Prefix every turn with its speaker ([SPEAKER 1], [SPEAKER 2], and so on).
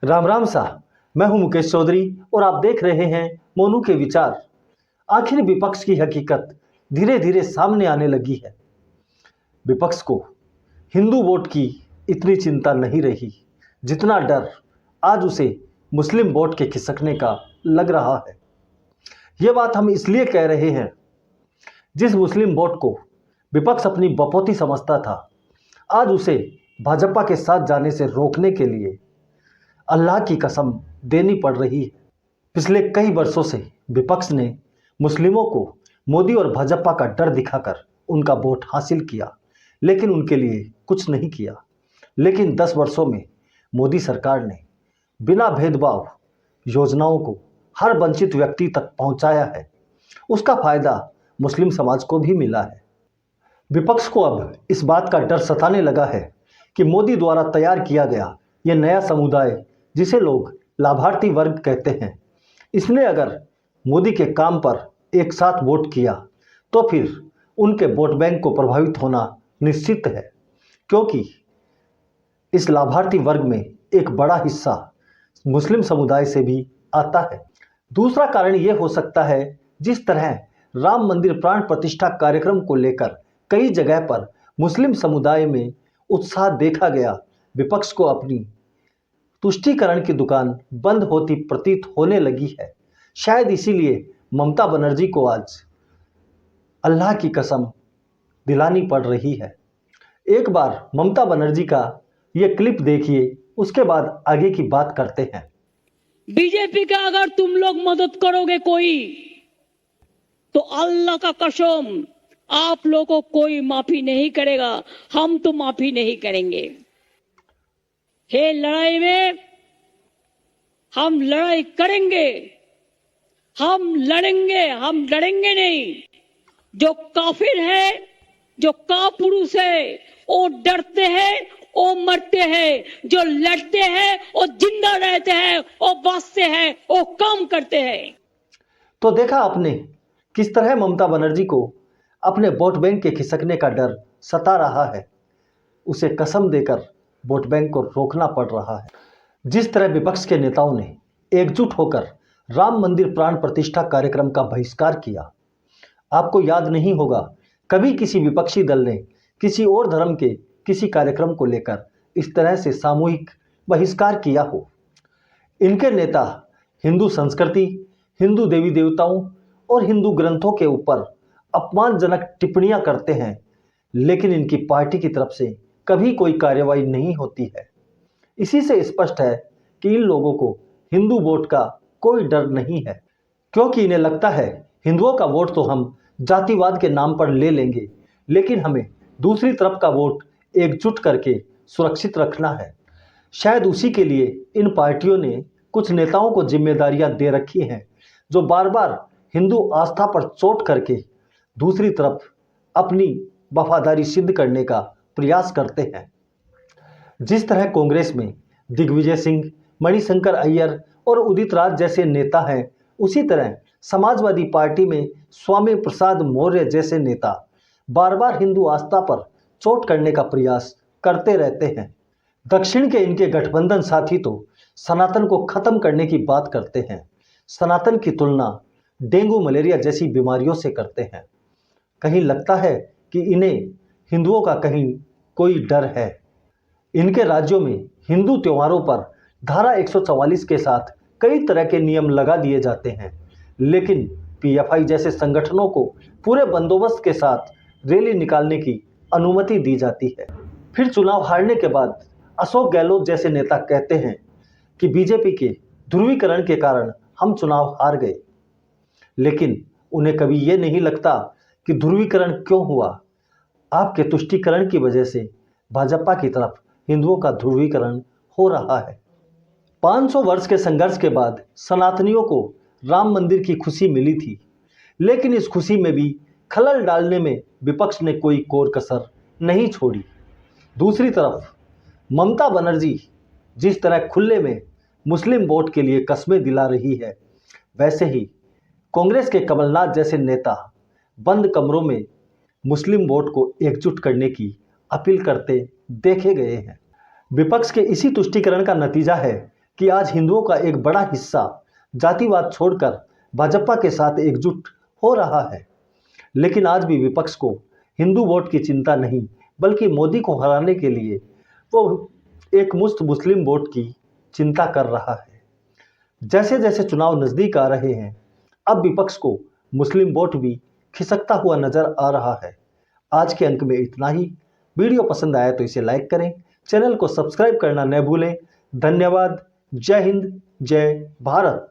[SPEAKER 1] राम राम सा। मैं हूं मुकेश चौधरी और आप देख रहे हैं मोनू के विचार। आखिर विपक्ष की हकीकत धीरे धीरे सामने आने लगी है। विपक्ष को हिंदू वोट की इतनी चिंता नहीं रही जितना डर आज उसे मुस्लिम वोट के खिसकने का लग रहा है। ये बात हम इसलिए कह रहे हैं, जिस मुस्लिम वोट को विपक्ष अपनी बपौती समझता था, आज उसे भाजपा के साथ जाने से रोकने के लिए अल्लाह की कसम देनी पड़ रही है। पिछले कई वर्षों से विपक्ष ने मुस्लिमों को मोदी और भाजपा का डर दिखाकर उनका वोट हासिल किया, लेकिन उनके लिए कुछ नहीं किया। लेकिन 10 वर्षों में मोदी सरकार ने बिना भेदभाव योजनाओं को हर वंचित व्यक्ति तक पहुंचाया है। उसका फायदा मुस्लिम समाज को भी मिला है। विपक्ष को अब इस बात का डर सताने लगा है कि मोदी द्वारा तैयार किया गया यह नया समुदाय, जिसे लोग लाभार्थी वर्ग कहते हैं, इसने अगर मोदी के काम पर एक साथ वोट किया तो फिर उनके वोट बैंक को प्रभावित होना निश्चित है, क्योंकि इस लाभार्थी वर्ग में एक बड़ा हिस्सा मुस्लिम समुदाय से भी आता है। दूसरा कारण यह हो सकता है, जिस तरह राम मंदिर प्राण प्रतिष्ठा कार्यक्रम को लेकर कई जगह पर मुस्लिम समुदाय में उत्साह देखा गया, विपक्ष को अपनी तुष्टीकरण की दुकान बंद होती प्रतीत होने लगी है। शायद इसीलिए ममता बनर्जी को आज अल्लाह की कसम दिलानी पड़ रही है। एक बार ममता बनर्जी का यह क्लिप देखिए, उसके बाद आगे की बात करते हैं।
[SPEAKER 2] बीजेपी का अगर तुम लोग मदद करोगे कोई, तो अल्लाह का कसम आप लोगों को कोई माफी नहीं करेगा। हम तो माफी नहीं करेंगे। हे लड़ाई में हम लड़ाई करेंगे, हम लड़ेंगे, हम लड़ेंगे नहीं। जो काफिर है, जो कापुरुष है, वो डरते हैं, वो मरते हैं। जो लड़ते हैं, वो जिंदा रहते हैं, वो बचते हैं, वो काम करते हैं।
[SPEAKER 1] तो देखा आपने किस तरह ममता बनर्जी को अपने वोट बैंक के खिसकने का डर सता रहा है। उसे कसम देकर वोट बैंक को रोकना पड़ रहा है। जिस तरह विपक्ष के नेताओं ने एकजुट होकर राम मंदिर प्राण प्रतिष्ठा कार्यक्रम का बहिष्कार किया, आपको याद नहीं होगा कभी किसी विपक्षी दल ने किसी और धर्म के किसी कार्यक्रम को लेकर इस तरह से सामूहिक बहिष्कार किया हो। इनके नेता हिंदू संस्कृति, हिंदू देवी देवताओं और हिंदू ग्रंथों के ऊपर अपमानजनक टिप्पणियां करते हैं, लेकिन इनकी पार्टी की तरफ से कभी कोई कार्रवाई नहीं होती है। इसी से स्पष्ट है कि इन लोगों को हिंदू वोट का कोई डर नहीं है, क्योंकि इन्हें लगता है हिंदुओं का वोट तो हम जातिवाद के नाम पर ले लेंगे, लेकिन हमें दूसरी तरफ का वोट एकजुट करके सुरक्षित रखना है। शायद उसी के लिए इन पार्टियों ने कुछ नेताओं को जिम्मेदारियां दे रखी हैं, जो बार बार हिंदू आस्था पर चोट करके दूसरी तरफ अपनी वफादारी सिद्ध करने का प्रयास करते हैं। जिस तरह कांग्रेस में दिग्विजय सिंह, मणिशंकर अय्यर और उदित राज जैसे नेता हैं, उसी तरह समाजवादी पार्टी में स्वामी प्रसाद मौर्य जैसे नेता बार बार हिंदू आस्था पर चोट करने का प्रयास करते रहते हैं। दक्षिण के इनके गठबंधन साथी तो सनातन को खत्म करने की बात करते हैं, सनातन की तुलना डेंगू मलेरिया जैसी बीमारियों से करते हैं। कहीं लगता है कि इन्हें हिंदुओं का कहीं कोई डर है। इनके राज्यों में हिंदू त्योहारों पर धारा 144 के साथ कई तरह के नियम लगा दिए जाते हैं, लेकिन पीएफआई जैसे संगठनों को पूरे बंदोबस्त के साथ रैली निकालने की अनुमति दी जाती है। फिर चुनाव हारने के बाद अशोक गहलोत जैसे नेता कहते हैं कि बीजेपी के ध्रुवीकरण के कारण हम चुनाव हार गए, लेकिन उन्हें कभी ये नहीं लगता कि ध्रुवीकरण क्यों हुआ। आपके तुष्टीकरण की वजह से भाजपा की तरफ हिंदुओं का ध्रुवीकरण हो रहा है। 500 वर्ष के संघर्ष के बाद सनातनियों को राम मंदिर की खुशी मिली थी, लेकिन इस खुशी में भी खलल डालने में विपक्ष ने कोई कोर कसर नहीं छोड़ी। दूसरी तरफ ममता बनर्जी जिस तरह खुले में मुस्लिम वोट के लिए कस्में दिला रही है, वैसे ही कांग्रेस के कमलनाथ जैसे नेता बंद कमरों में मुस्लिम वोट को एकजुट करने की अपील करते देखे गए हैं। विपक्ष के इसी तुष्टीकरण का नतीजा है कि आज हिंदुओं का एक बड़ा हिस्सा जातिवाद छोड़कर भाजपा के साथ एकजुट हो रहा है। लेकिन आज भी विपक्ष को हिंदू वोट की चिंता नहीं, बल्कि मोदी को हराने के लिए वो एक मुश्त मुस्लिम वोट की चिंता कर रहा है। जैसे जैसे चुनाव नजदीक आ रहे हैं, अब विपक्ष को मुस्लिम वोट भी खिसकता हुआ नजर आ रहा है। आज के अंक में इतना ही। वीडियो पसंद आया तो इसे लाइक करें, चैनल को सब्सक्राइब करना न भूलें। धन्यवाद। जय हिंद, जय भारत।